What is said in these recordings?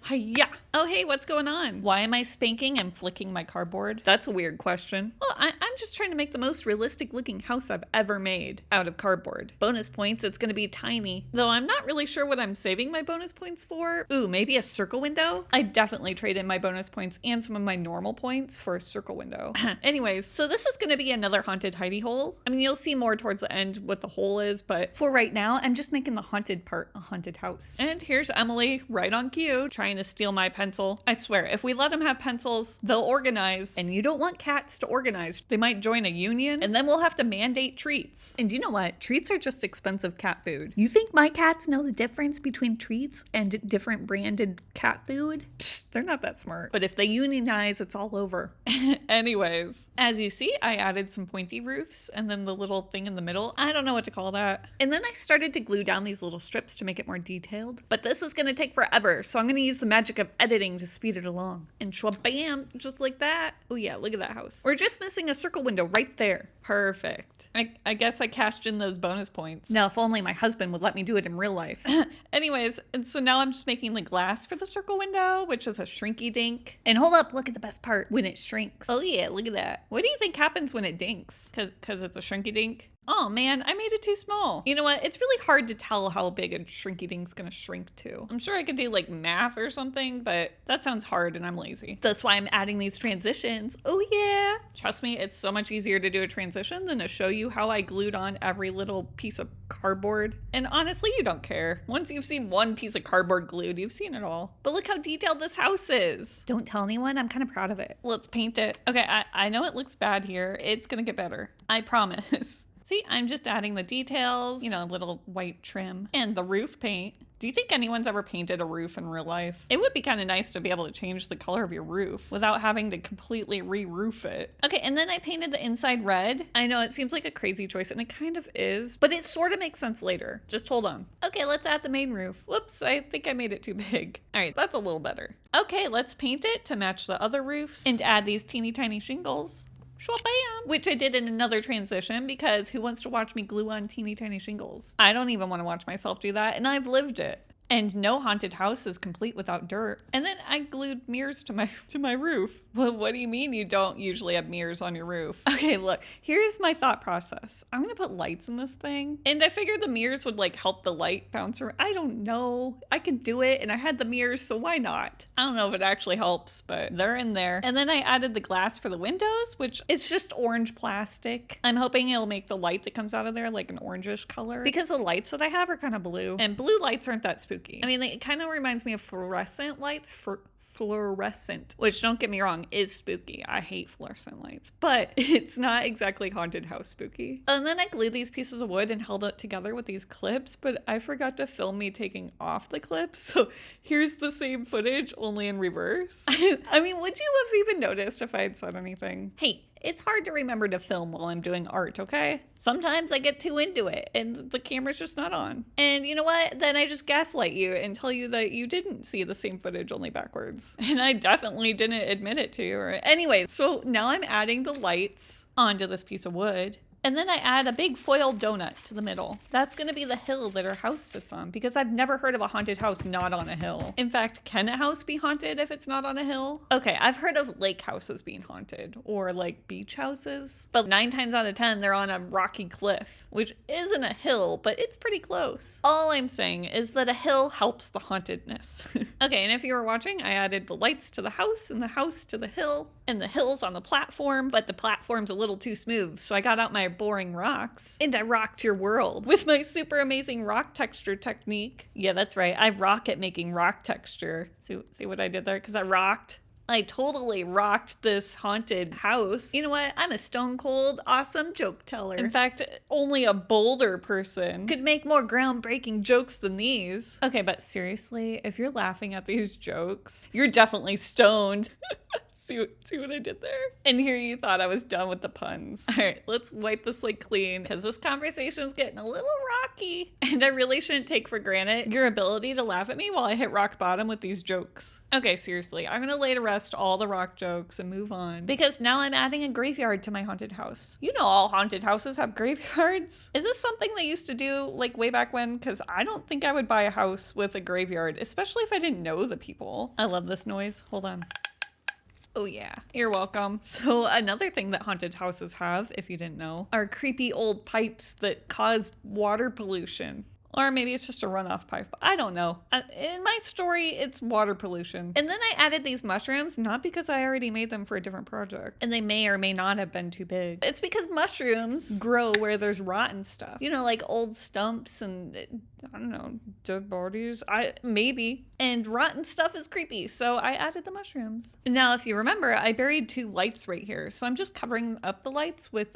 Hiya! Oh, hey, what's going on? Why am I spanking and flicking my cardboard? That's a weird question. Well, I'm just trying to make the most realistic looking house I've ever made out of cardboard. Bonus points, it's gonna be tiny. Though I'm not really sure what I'm saving my bonus points for. Ooh, maybe a circle window? I definitely trade in my bonus points and some of my normal points for a circle window. Anyways, so this is gonna be another haunted hidey-hole. I mean, you'll see more towards the end what the hole is, but for right now, I'm just making the haunted part a haunted house. And here's Emily, right on cue, trying to steal my pencil. I swear, if we let them have pencils, they'll organize. And you don't want cats to organize. They might join a union, and then we'll have to mandate treats. And you know what? Treats are just expensive cat food. You think my cats know the difference between treats and different branded cat food? Psst, they're not that smart. But if they unionize, it's all over. Anyways, as you see, I added some pointy roofs and then the little thing in the middle. I don't know what to call that. And then I started to glue down these little strips to make it more detailed. But this is gonna take forever, so I'm gonna use the magic of editing to speed it along. And shwabam, just like that. Oh yeah, look at that house. We're just missing a circle window right there. Perfect. I guess I cashed in those bonus points. Now, if only my husband would let me do it in real life. Anyways, and so now I'm just making the glass for the circle window, which is a shrinky dink. And hold up, look at the best part, when it shrinks. Oh yeah, look at that. What do you think happens when it dinks? Cause it's a shrinky dink? Oh man, I made it too small. You know what? It's really hard to tell how big a shrinky dink's gonna shrink to. I'm sure I could do like math or something, but that sounds hard and I'm lazy. That's why I'm adding these transitions. Oh yeah. Trust me, it's so much easier to do a transition than to show you how I glued on every little piece of cardboard. And honestly, you don't care. Once you've seen one piece of cardboard glued, you've seen it all. But look how detailed this house is. Don't tell anyone, I'm kind of proud of it. Let's paint it. Okay, I know it looks bad here. It's gonna get better. I promise. See, I'm just adding the details, you know, a little white trim and the roof paint. Do you think anyone's ever painted a roof in real life? It would be kind of nice to be able to change the color of your roof without having to completely re-roof it. Okay, and then I painted the inside red. I know it seems like a crazy choice and it kind of is, but it sort of makes sense later. Just hold on. Okay, let's add the main roof. Whoops, I think I made it too big. All right, that's a little better. Okay, let's paint it to match the other roofs and add these teeny tiny shingles. Shwabam! Which I did in another transition because who wants to watch me glue on teeny tiny shingles? I don't even want to watch myself do that, and I've lived it. And no haunted house is complete without dirt. And then I glued mirrors to my roof. Well, what do you mean you don't usually have mirrors on your roof? Okay, look, here's my thought process. I'm gonna put lights in this thing. And I figured the mirrors would like help the light bounce around. I don't know. I could do it and I had the mirrors, so why not? I don't know if it actually helps, but they're in there. And then I added the glass for the windows, which is just orange plastic. I'm hoping it'll make the light that comes out of there like an orangish color because the lights that I have are kind of blue and blue lights aren't that spooky. I mean, it kind of reminds me of fluorescent lights, fluorescent, which don't get me wrong, is spooky. I hate fluorescent lights, but it's not exactly haunted house spooky. And then I glued these pieces of wood and held it together with these clips, but I forgot to film me taking off the clips. So here's the same footage, only in reverse. I mean, would you have even noticed if I had said anything? Hey, it's hard to remember to film while I'm doing art, okay? Sometimes I get too into it and the camera's just not on. And you know what? Then I just gaslight you and tell you that you didn't see the same footage, only backwards. And I definitely didn't admit it to you. Anyway, so now I'm adding the lights onto this piece of wood. And then I add a big foil donut to the middle. That's gonna be the hill that our house sits on because I've never heard of a haunted house not on a hill. In fact, can a house be haunted if it's not on a hill? Okay, I've heard of lake houses being haunted or like beach houses, but 9 times out of 10, they're on a rocky cliff, which isn't a hill, but it's pretty close. All I'm saying is that a hill helps the hauntedness. Okay, and if you were watching, I added the lights to the house and the house to the hill and the hill's on the platform, but the platform's a little too smooth. So I got out my boring rocks and I rocked your world with my super amazing rock texture technique. Yeah, that's right. I rock at making rock texture. See what I did there? Because I totally rocked this haunted house. You know what? I'm a stone cold awesome joke teller. In fact, only a bolder person could make more groundbreaking jokes than these. Okay, but seriously, if you're laughing at these jokes, you're definitely stoned. See what I did there? And here you thought I was done with the puns. All right, let's wipe the slate clean because this conversation's getting a little wacky. And I really shouldn't take for granted your ability to laugh at me while I hit rock bottom with these jokes. Okay, seriously, I'm gonna lay to rest all the rock jokes and move on. Because now I'm adding a graveyard to my haunted house. You know all haunted houses have graveyards. Is this something they used to do like way back when? Because I don't think I would buy a house with a graveyard, especially if I didn't know the people. I love this noise. Hold on. Oh yeah, you're welcome. So another thing that haunted houses have, if you didn't know, are creepy old pipes that cause water pollution. Or maybe it's just a runoff pipe. I don't know. In my story, it's water pollution. And then I added these mushrooms, not because I already made them for a different project. And they may or may not have been too big. It's because mushrooms grow where there's rotten stuff. You know, like old stumps and, I don't know, dead bodies. Maybe. And rotten stuff is creepy, so I added the mushrooms. Now, if you remember, I buried 2 lights right here. So I'm just covering up the lights with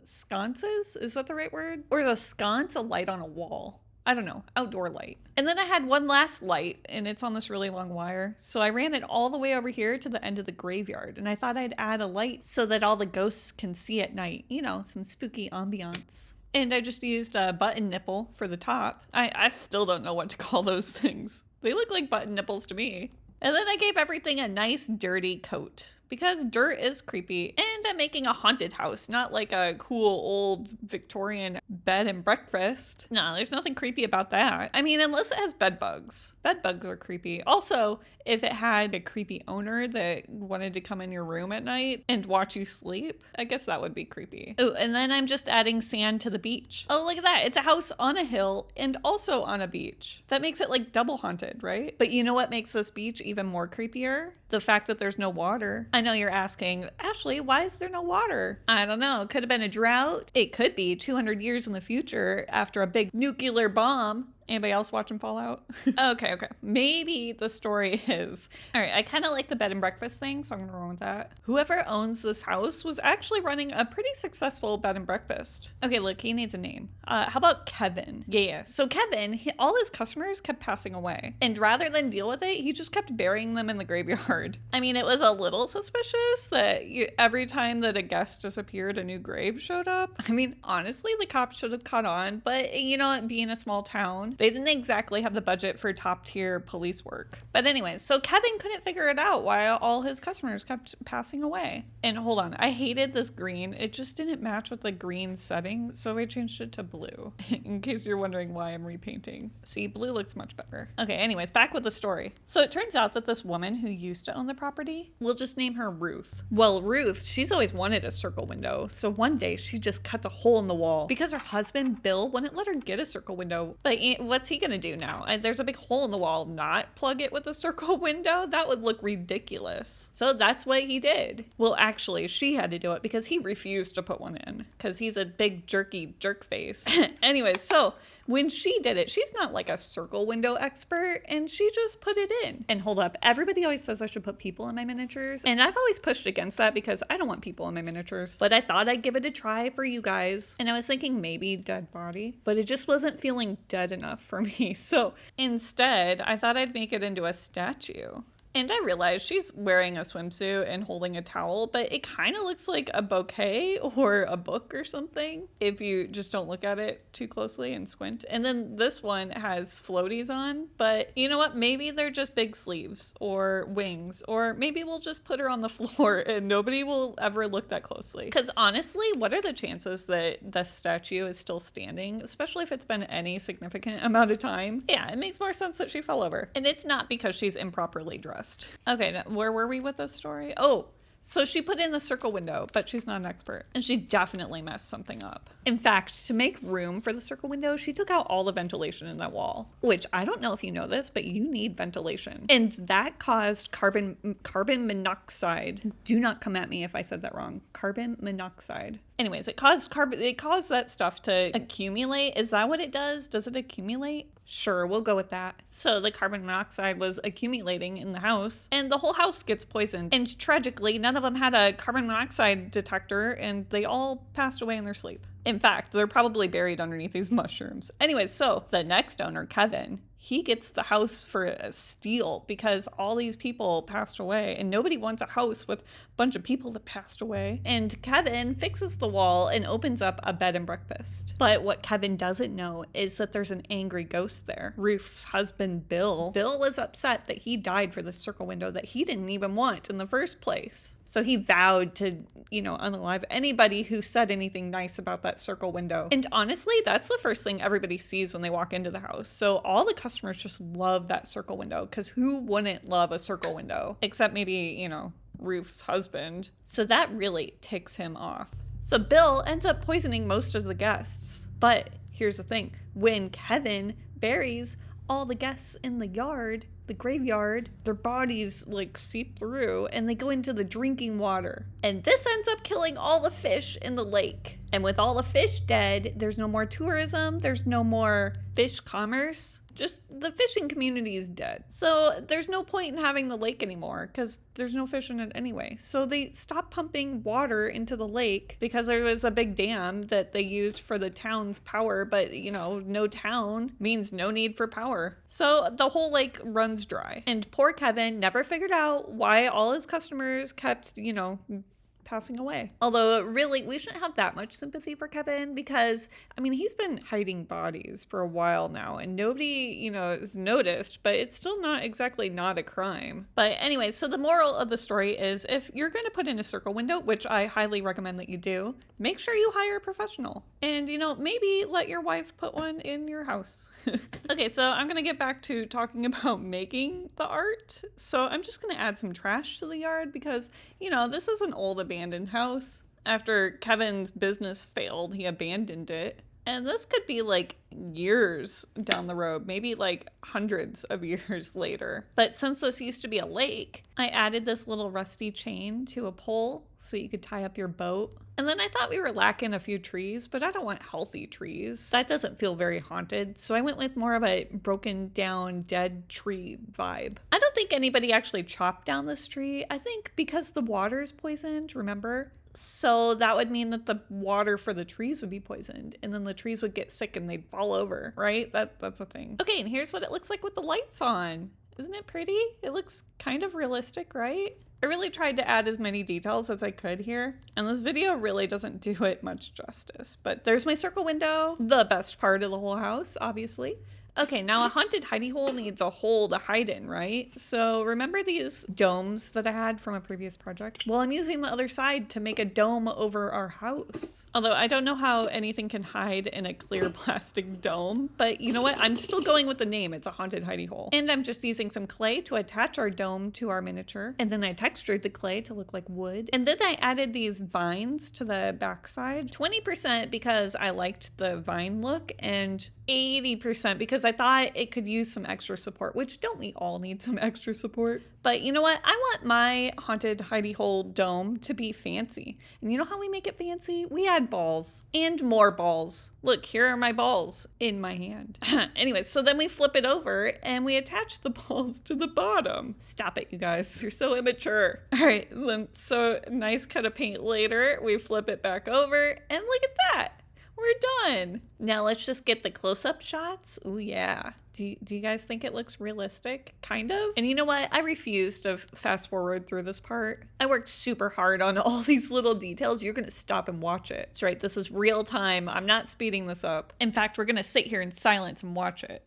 sconces. Is that the right word? Or is a sconce a light on a wall? I don't know, outdoor light. And then I had one last light, and it's on this really long wire. So I ran it all the way over here to the end of the graveyard. And I thought I'd add a light so that all the ghosts can see at night. You know, some spooky ambiance. And I just used a button nipple for the top. I still don't know what to call those things. They look like button nipples to me. And then I gave everything a nice dirty coat. Because dirt is creepy, and I'm making a haunted house, not like a cool old Victorian bed and breakfast. No, there's nothing creepy about that. I mean, unless it has bed bugs. Bed bugs are creepy. Also, if it had a creepy owner that wanted to come in your room at night and watch you sleep, I guess that would be creepy. Oh, and then I'm just adding sand to the beach. Oh, look at that. It's a house on a hill and also on a beach. That makes it like double haunted, right? But you know what makes this beach even more creepier? The fact that there's no water. I know you're asking, Ashley, why is there no water? I don't know. It could have been a drought. It could be 200 years in the future after a big nuclear bomb. Anybody else watching Fallout? Okay. Maybe the story is... All right, I kind of like the bed and breakfast thing, so I'm going to run with that. Whoever owns this house was actually running a pretty successful bed and breakfast. Okay, look, he needs a name. How about Kevin? Yeah. So Kevin, all his customers kept passing away. And rather than deal with it, he just kept burying them in the graveyard. I mean, it was a little suspicious that every time that a guest disappeared, a new grave showed up. I mean, honestly, the cops should have caught on, but you know, being a small town, they didn't exactly have the budget for top tier police work. But anyways, so Kevin couldn't figure it out why all his customers kept passing away. And hold on, I hated this green. It just didn't match with the green setting, so I changed it to blue, in case you're wondering why I'm repainting. See, blue looks much better. Okay, anyways, back with the story. So it turns out that this woman who used to own the property, we'll just name her Ruth. Well, Ruth, she's always wanted a circle window, so one day she just cut a hole in the wall because her husband, Bill, wouldn't let her get a circle window. But what's he gonna do now? There's a big hole in the wall. Not plug it with a circle window? That would look ridiculous. So that's what he did. Well, actually, she had to do it because he refused to put one in because he's a big jerky jerk face. Anyways, so when she did it, she's not like a circle window expert, and she just put it in. And hold up, everybody always says I should put people in my miniatures, and I've always pushed against that because I don't want people in my miniatures. But I thought I'd give it a try for you guys, and I was thinking maybe dead body, but it just wasn't feeling dead enough for me. So instead, I thought I'd make it into a statue. And I realized she's wearing a swimsuit and holding a towel, but it kind of looks like a bouquet or a book or something if you just don't look at it too closely and squint. And then this one has floaties on, but you know what? Maybe they're just big sleeves or wings, or maybe we'll just put her on the floor and nobody will ever look that closely. Because honestly, what are the chances that the statue is still standing, especially if it's been any significant amount of time? Yeah, it makes more sense that she fell over. And it's not because she's improperly dressed. Okay, now, where were we with this story? Oh, so she put in the circle window, but she's not an expert. And she definitely messed something up. In fact, to make room for the circle window, she took out all the ventilation in that wall. Which, I don't know if you know this, but you need ventilation. And that caused carbon monoxide. Do not come at me if I said that wrong. Carbon monoxide. Anyways, it caused that stuff to accumulate. Is that what it does? Does it accumulate? Sure, we'll go with that. So the carbon monoxide was accumulating in the house, and the whole house gets poisoned. And tragically, none of them had a carbon monoxide detector, and they all passed away in their sleep. In fact, they're probably buried underneath these mushrooms. Anyways, so the next owner, Kevin, he gets the house for a steal because all these people passed away and nobody wants a house with a bunch of people that passed away. And Kevin fixes the wall and opens up a bed and breakfast. But what Kevin doesn't know is that there's an angry ghost there. Ruth's husband, Bill. Bill was upset that he died for this circle window that he didn't even want in the first place. So he vowed to, unalive anybody who said anything nice about that circle window. And honestly, that's the first thing everybody sees when they walk into the house. So all the customers just love that circle window, because who wouldn't love a circle window? Except maybe, Ruth's husband. So that really ticks him off. So Bill ends up poisoning most of the guests. But here's the thing. When Kevin buries all the guests in the yard, the graveyard, their bodies seep through and they go into the drinking water. And this ends up killing all the fish in the lake. And with all the fish dead, there's no more tourism, there's no more fish commerce. Just the fishing community is dead. So there's no point in having the lake anymore because there's no fish in it anyway. So they stopped pumping water into the lake because there was a big dam that they used for the town's power. But, no town means no need for power. So the whole lake runs dry. And poor Kevin never figured out why all his customers kept, passing away. Although really, we shouldn't have that much sympathy for Kevin because, he's been hiding bodies for a while now and nobody, has noticed, but it's still not a crime. But anyway, so the moral of the story is if you're going to put in a circle window, which I highly recommend that you do, make sure you hire a professional and, maybe let your wife put one in your house. Okay, so I'm going to get back to talking about making the art. So I'm just going to add some trash to the yard because, this is an old abandoned house. After Kevin's business failed, he abandoned it. And this could be years down the road, maybe hundreds of years later. But since this used to be a lake, I added this little rusty chain to a pole so you could tie up your boat. And then I thought we were lacking a few trees, but I don't want healthy trees. That doesn't feel very haunted. So I went with more of a broken down dead tree vibe. I don't think anybody actually chopped down this tree. I think because the water is poisoned, remember? So that would mean that the water for the trees would be poisoned and then the trees would get sick and they'd fall over, right? That's a thing. Okay, and here's what it looks like with the lights on. Isn't it pretty? It looks kind of realistic, right? I really tried to add as many details as I could here, and this video really doesn't do it much justice. But there's my circle window, the best part of the whole house, obviously. Okay, now a haunted hidey hole needs a hole to hide in, right? So remember these domes that I had from a previous project? Well, I'm using the other side to make a dome over our house. Although I don't know how anything can hide in a clear plastic dome, but you know what? I'm still going with the name. It's a haunted hidey hole. And I'm just using some clay to attach our dome to our miniature. And then I textured the clay to look like wood. And then I added these vines to the backside. 20% because I liked the vine look and 80% because I thought it could use some extra support, which don't we all need some extra support? But you know what? I want my haunted hidey hole dome to be fancy. And you know how we make it fancy? We add balls and more balls. Look, here are my balls in my hand. Anyway, so then we flip it over and we attach the balls to the bottom. Stop it, you guys. You're so immature. All right, then so nice cut of paint later. We flip it back over and look at that. We're done. Now let's just get the close-up shots. Ooh, yeah. Do you guys think it looks realistic? Kind of. And you know what? I refuse to fast forward through this part. I worked super hard on all these little details. You're going to stop and watch it. That's right. This is real time. I'm not speeding this up. In fact, we're going to sit here in silence and watch it.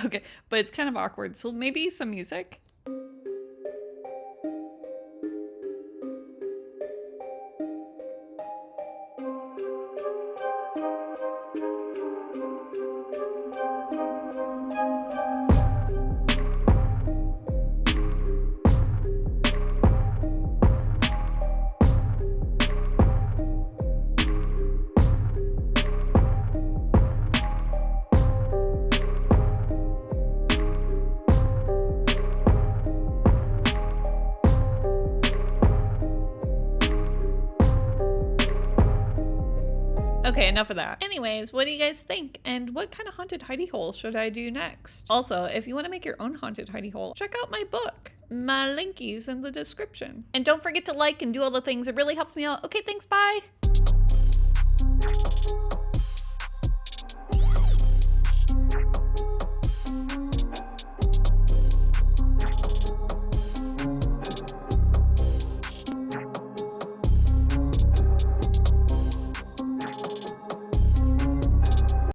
Okay, but it's kind of awkward. So maybe some music. Okay, enough of that. Anyways, what do you guys think? And what kind of haunted hidey hole should I do next? Also, if you want to make your own haunted hidey hole, check out my book. My linkies in the description. And don't forget to like and do all the things. It really helps me out. Okay, thanks. Bye.